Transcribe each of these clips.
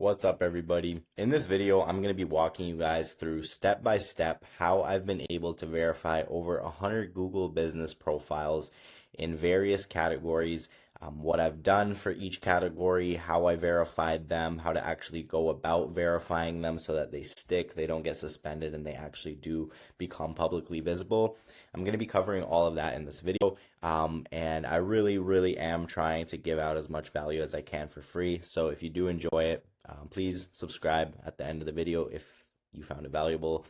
What's up, everybody? In this video, I'm going to be walking you guys through step by step how I've been able to verify over 100 Google business profiles in various categories, what I've done for each category, how I verified them, how to actually go about verifying them so that they stick, they don't get suspended, and they actually do become publicly visible. I'm going to be covering all of that in this video. And I really am trying to give out as much value as I can for free. So if you do enjoy it, please subscribe at the end of the video if you found it valuable.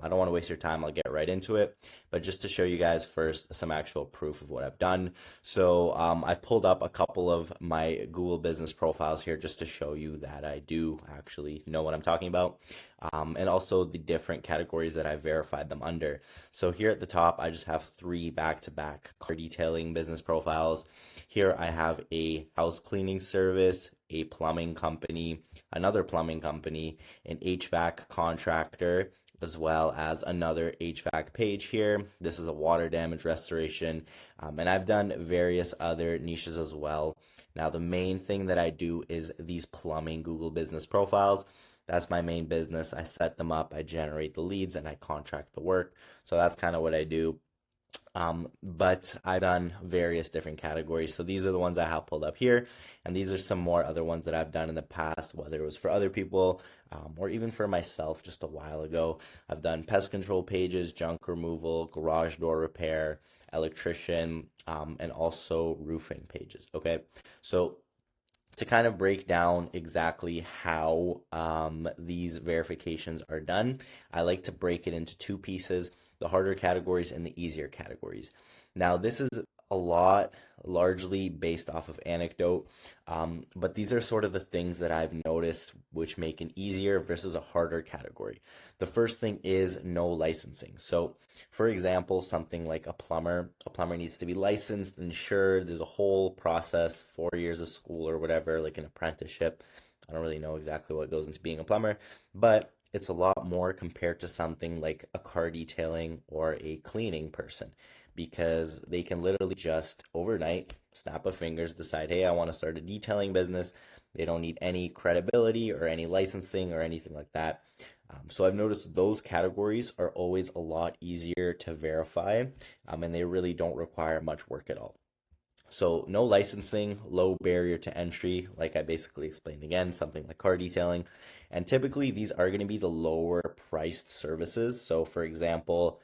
I don't want to waste your time. I'll get right into it. But just to show you guys first some actual proof of what I've done. So I've pulled up a couple of my Google business profiles here just to show you that I do actually know what I'm talking about. And also the different categories that I've verified them under. So here at the top, I just have three back-to-back car detailing business profiles. Here I have a house cleaning service, a plumbing company, another plumbing company, an HVAC contractor, as well as another HVAC page here. This is a water damage restoration, and I've done various other niches as well. Now, the main thing that I do is these plumbing Google business profiles. That's my main business. I set them up, I generate the leads, and I contract the work. So that's kind of what I do. But I've done various different categories. So these are the ones I have pulled up here. And these are some more other ones that I've done in the past, whether it was for other people or even for myself just a while ago. I've done pest control pages, junk removal, garage door repair, electrician, and also roofing pages. Okay. So to kind of break down exactly how these verifications are done, I like to break it into two pieces: the harder categories and the easier categories. Now, this is a lot largely based off of anecdote, but these are sort of the things that I've noticed which make an easier versus a harder category. The first thing is no licensing. So, for example, something like a plumber needs to be licensed, insured. There's a whole process, 4 years of school or whatever, like an apprenticeship. I don't really know exactly what goes into being a plumber, but it's a lot more compared to something like a car detailing or a cleaning person, because they can literally just overnight snap of fingers decide, hey, I want to start a detailing business. They don't need any credibility or any licensing or anything like that. So I've noticed those categories are always a lot easier to verify, and they really don't require much work at all. So no licensing, low barrier to entry, like I basically explained again, something like car detailing. And typically these are going to be the lower priced services. So for example,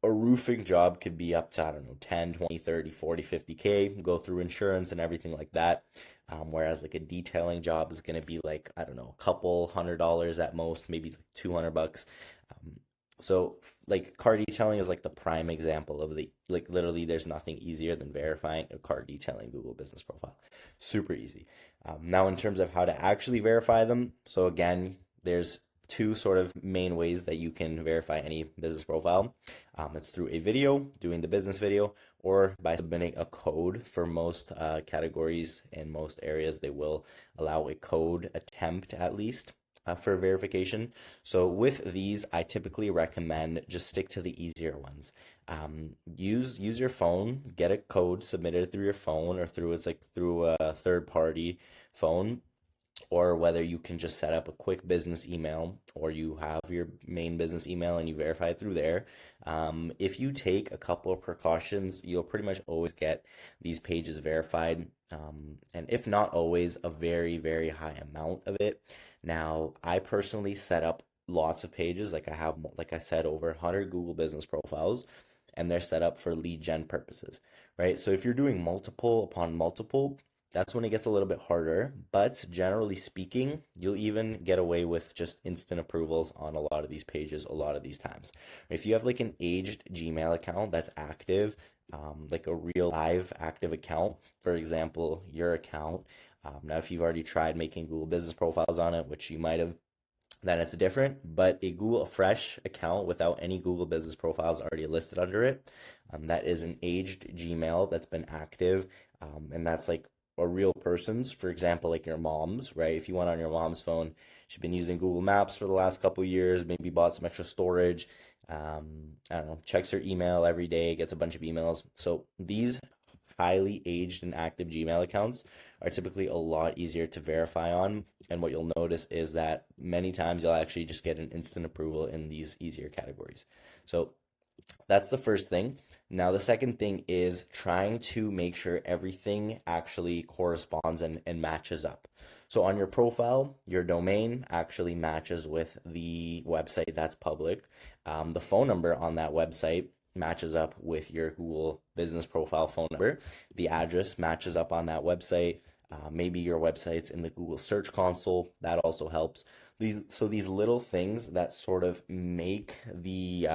a roofing job could be up to, I don't know, 10, 20, 30, 40, 50K, go through insurance and everything like that. Whereas like a detailing job is going to be like, I don't know, a couple $100 at most, maybe like $200. Um, like car detailing is like the prime example of the, like, literally there's nothing easier than verifying a car detailing Google business profile. Super easy. Now in terms of how to actually verify them, so again, there's two sort of main ways that you can verify any business profile. It's through a video, doing the business video, or by submitting a code. For most categories in most areas, they will allow a code attempt at least for verification. So with these, I typically recommend just stick to the easier ones. Use your phone, get a code submitted through your phone or through a third party phone, or whether you can just set up a quick business email or you have your main business email and you verify it through there. If you take a couple of precautions, you'll pretty much always get these pages verified. And if not always, a very high amount of it. Now, I personally set up lots of pages. Like I have, like I said, over 100 Google business profiles, and they're set up for lead gen purposes, right? So if you're doing multiple upon multiple, that's when it gets a little bit harder. But generally speaking, you'll even get away with just instant approvals on a lot of these pages a lot of these times. If you have like an aged Gmail account that's active, like a real live active account, for example, your account. Now, if you've already tried making Google business profiles on it, which you might have, then it's different. But a fresh account without any Google business profiles already listed under it, that is an aged Gmail that's been active, and that's like a real person's. For example, like your mom's, right? If you went on your mom's phone, she's been using Google Maps for the last couple of years, maybe bought some extra storage. I don't know, checks her email every day, gets a bunch of emails. So these highly aged and active Gmail accounts are typically a lot easier to verify on. And what you'll notice is that many times you'll actually just get an instant approval in these easier categories. So that's the first thing. Now, the second thing is trying to make sure everything actually corresponds and matches up. So on your profile, your domain actually matches with the website that's public. The phone number on that website matches up with your Google business profile phone number. The address matches up on that website. Maybe your website's in the Google Search Console. That also helps. These little things that sort of make the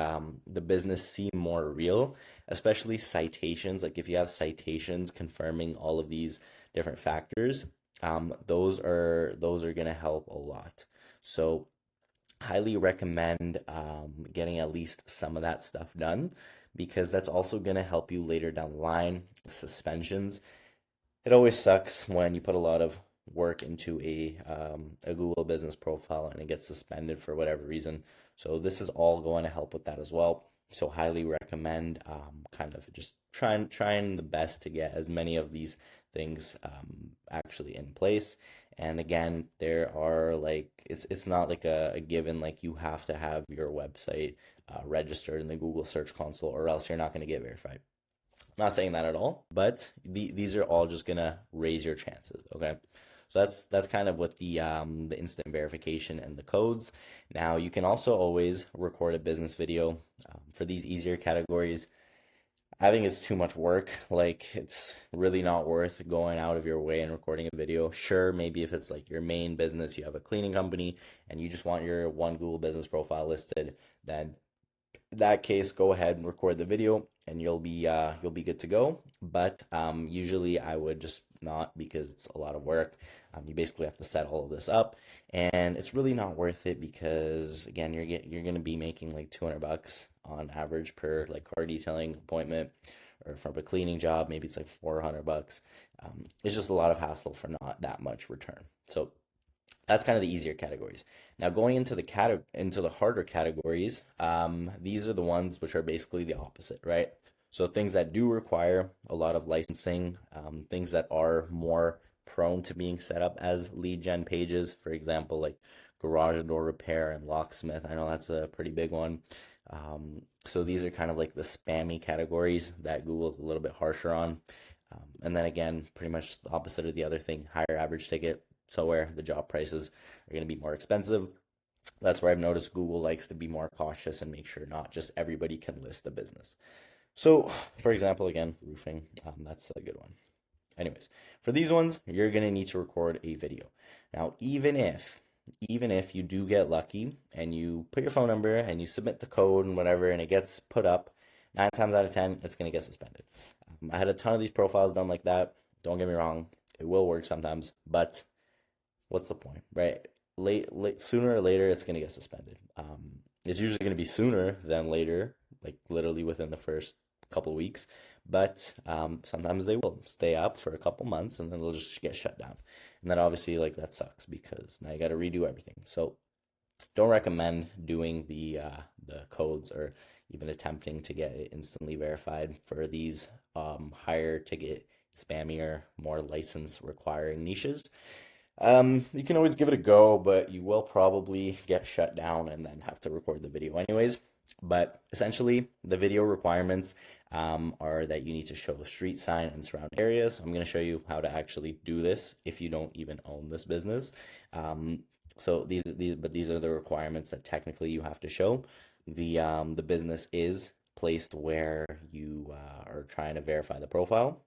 business seem more real, especially citations. Like if you have citations confirming all of these different factors, those are gonna help a lot. So highly recommend getting at least some of that stuff done because that's also gonna help you later down the line. Suspensions, it always sucks when you put a lot of work into a Google business profile and it gets suspended for whatever reason. So this is all going to help with that as well. So highly recommend kind of just trying the best to get as many of these things actually in place. And again, there are like it's not like a given like you have to have your website registered in the Google Search Console or else you're not going to get verified. I'm not saying that at all, but these are all just gonna raise your chances. Okay, so that's kind of what the instant verification and the codes. Now you can also always record a business video for these easier categories. I think it's too much work. Like it's really not worth going out of your way and recording a video. Sure, maybe if it's like your main business, you have a cleaning company and you just want your one Google business profile listed, then in that case, go ahead and record the video and you'll be good to go. But usually I would just not because it's a lot of work. You basically have to set all of this up and it's really not worth it because again, you're going to be making like 200 bucks on average per like car detailing appointment or from a cleaning job, maybe it's like 400 bucks. It's just a lot of hassle for not that much return. So that's kind of the easier categories. Now going into the harder categories, these are the ones which are basically the opposite, right? So things that do require a lot of licensing, things that are more prone to being set up as lead gen pages, for example, like garage door repair and locksmith. I know that's a pretty big one. So these are kind of like the spammy categories that Google's a little bit harsher on. And then again, pretty much the opposite of the other thing, higher average ticket. So where the job prices are going to be more expensive. That's where I've noticed Google likes to be more cautious and make sure not just everybody can list the business. So, for example, again, roofing, that's a good one. Anyways, for these ones, you're going to need to record a video. Now, even if you do get lucky and you put your phone number and you submit the code and whatever and it gets put up, 9 times out of 10, it's going to get suspended. I had a ton of these profiles done like that. Don't get me wrong, it will work sometimes, but what's the point, right? Sooner or later, it's going to get suspended. It's usually going to be sooner than later, like literally within the first couple of weeks. But sometimes they will stay up for a couple months and then they'll just get shut down. And then obviously, like that sucks because now you got to redo everything. So don't recommend doing the codes or even attempting to get it instantly verified for these higher ticket, spammier, more license requiring niches. You can always give it a go, but you will probably get shut down and then have to record the video anyways. But essentially, the video requirements are that you need to show a street sign and surrounding areas. I'm going to show you how to actually do this if you don't even own this business. So these are the requirements that technically you have to show. The business is placed where you are trying to verify the profile.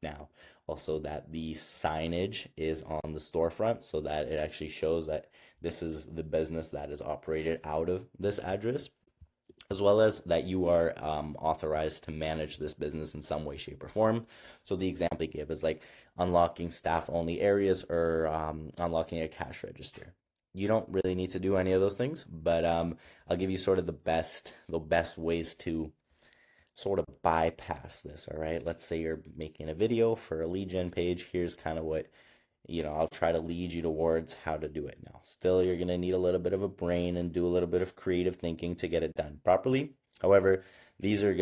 Now, also that the signage is on the storefront so that it actually shows that this is the business that is operated out of this address, as well as that you are authorized to manage this business in some way, shape, or form. So the example they give is like unlocking staff-only areas or unlocking a cash register. You don't really need to do any of those things, but I'll give you sort of the best ways to sort of bypass this. All right, let's say you're making a video for a lead gen page. Here's kind of what I'll try to lead you towards how to do it. Now still, you're going to need a little bit of a brain and do a little bit of creative thinking to get it done properly. However, these are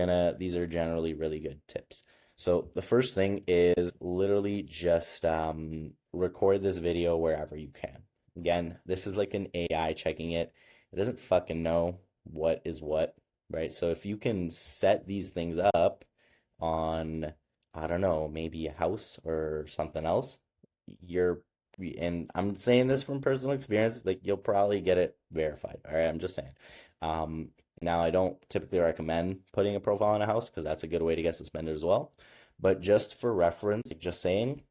generally really good tips. So the first thing is literally just record this video wherever you can. Again, this is like an AI checking it. It doesn't fucking know what is what, right? So if you can set these things up on, I don't know, maybe a house or something else, you're, and I'm saying this from personal experience, like you'll probably get it verified. All right, I'm just saying. Um, Now I don't typically recommend putting a profile in a house because that's a good way to get suspended as well. But just for reference, like just saying,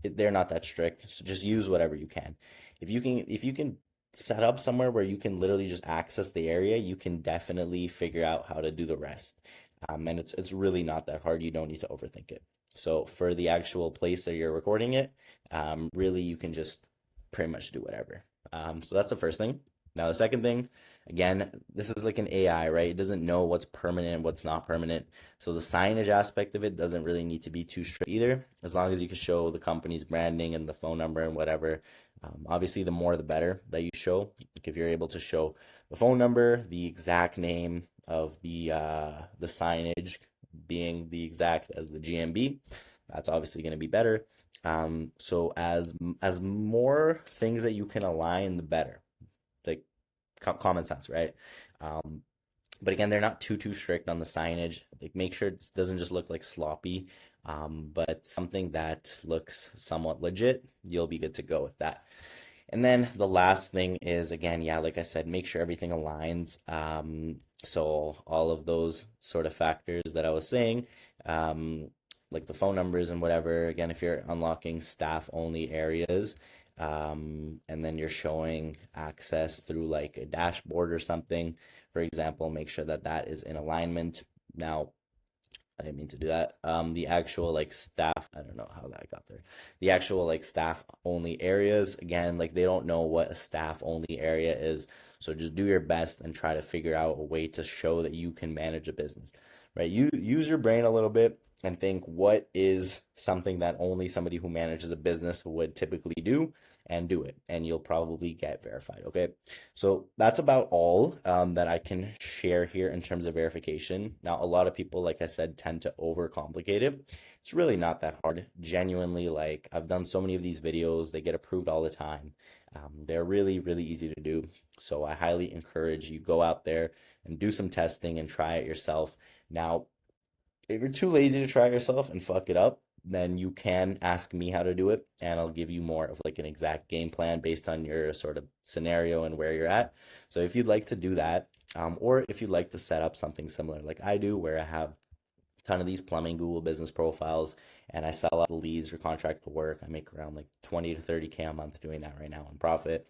they're not that strict. So just use whatever you can. If you can set up somewhere where you can literally just access the area, you can definitely figure out how to do the rest. And it's really not that hard. You don't need to overthink it. So for the actual place that you're recording it, really you can just pretty much do whatever. So that's the first thing. Now the second thing, again, this is like an AI, right? It doesn't know what's permanent and what's not permanent. So the signage aspect of it doesn't really need to be too strict either, as long as you can show the company's branding and the phone number and whatever. Obviously, the more the better that you show. Like if you're able to show the phone number, the exact name of the signage being the exact as the GMB, that's obviously going to be better. So as more things that you can align, the better. Like common sense, right? Um, but again, they're not too strict on the signage. Like make sure it doesn't just look like sloppy, but something that looks somewhat legit. You'll be good to go with that. And then the last thing is again, yeah, like I said, make sure everything aligns. So all of those sort of factors that I was saying, like the phone numbers and whatever. Again, if you're unlocking staff only areas, and then you're showing access through like a dashboard or something, for example, make sure that that is in alignment. Now, I didn't mean to do that. The actual like staff, I don't know how that got there. The actual like staff only areas, again, like they don't know what a staff only area is. So just do your best and try to figure out a way to show that you can manage a business, right? You use your brain a little bit and think what is something that only somebody who manages a business would typically do and do it, and you'll probably get verified. Okay. So that's about all that I can share here in terms of verification. Now, a lot of people, like I said, tend to overcomplicate it. It's really not that hard. Genuinely, like I've done so many of these videos, they get approved all the time. They're really, really easy to do. So I highly encourage you go out there and do some testing and try it yourself. Now, if you're too lazy to try it yourself and fuck it up, then you can ask me how to do it, and I'll give you more of like an exact game plan based on your sort of scenario and where you're at. So if you'd like to do that, or if you'd like to set up something similar like I do, where I have ton of these plumbing Google business profiles and I sell out the leads or contract the work. I make around like 20 to 30K a month doing that right now in profit.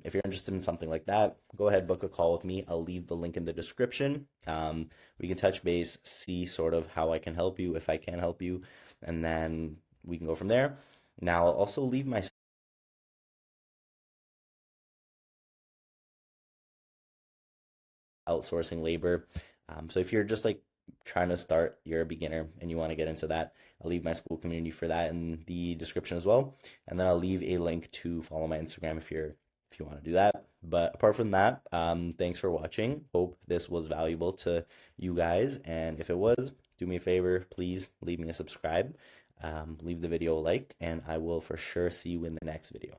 If you're interested in something like that, go ahead, book a call with me. I'll leave the link in the description. We can touch base, see sort of how I can help you, if I can help you, and then we can go from there. Now, I'll also leave my outsourcing labor. So if you're just like trying to start, you're a beginner and you want to get into that, I'll leave my school community for that in the description as well. And then I'll leave a link to follow my Instagram if you want to do that. But apart from that, thanks for watching. Hope this was valuable to you guys. And if it was, do me a favor, please leave me a subscribe, leave the video a like, and I will for sure see you in the next video.